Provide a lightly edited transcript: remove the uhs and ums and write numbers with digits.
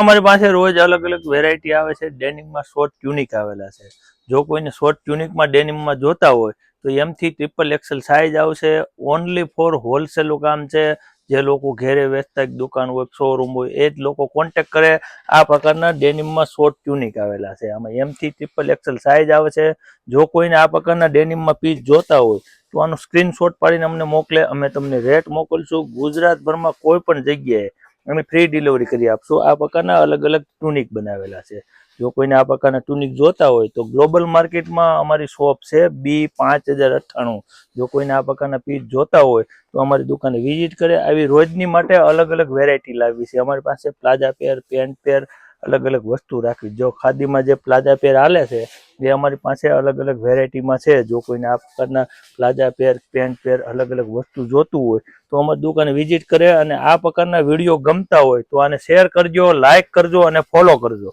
અમારી પાસે રોજ અલગ અલગ વેરાયટી આવે છે. ડેનિમમાં શોર્ટ ટ્યુનિક આવેલા છે. જો કોઈને શોર્ટ ટ્યુનિકમાં ડેનિમમાં જોતા હોય તો એમથી XXL સાઇઝ આવશે. ઓનલી ફોર હોલસેલ કામ છે. જે લોકો ઘેરે વેચતા દુકાન હોય, શોરૂમ હોય, એ જ લોકો કોન્ટેક્ટ કરે. આ પ્રકારના ડેનિમમાં શોર્ટ ટ્યુનિક આવેલા છે. આમાં એમથી XXL સાઇઝ આવે છે. જો કોઈને આ પ્રકારના ડેનિમમાં પીસ જોતા હોય તો આનું સ્ક્રીનશોટ પાડીને અમને મોકલે. અમે તમને રેટ મોકલશું. ગુજરાતભરમાં કોઈ પણ જગ્યાએ અમે ફ્રી ડિલિવરી કરી આપશું. આ પ્રકારના અલગ અલગ ટુનિક બનાવેલા છે. જો કોઈને આ પ્રકારના ટુનિક જોતા હોય તો ગ્લોબલ માર્કેટમાં અમારી શોપ છે B5098. જો કોઈને આ પ્રકારના પીસ જોતા હોય તો અમારી દુકાને વિઝિટ કરે. આવી રોજની માટે અલગ અલગ વેરાયટી લાવી છે. અમારી પાસે પ્લાઝા પેર, પેન્ટ પેર, અલગ અલગ વસ્તુ રાખવી. જો ખાદીમાં જે પ્લાઝા પેર હાલે છે એ અમારી પાસે અલગ અલગ વેરાયટીમાં છે. જો કોઈને આ પ્રકારના પ્લાઝા પેર, પેન્ટ પેર, અલગ અલગ વસ્તુ જોતું હોય તો અમારી દુકાને વિઝિટ કરે. અને આ પ્રકારના વિડીયો ગમતા હોય તો આને શેર કરજો, લાઈક કરજો અને ફોલો કરજો.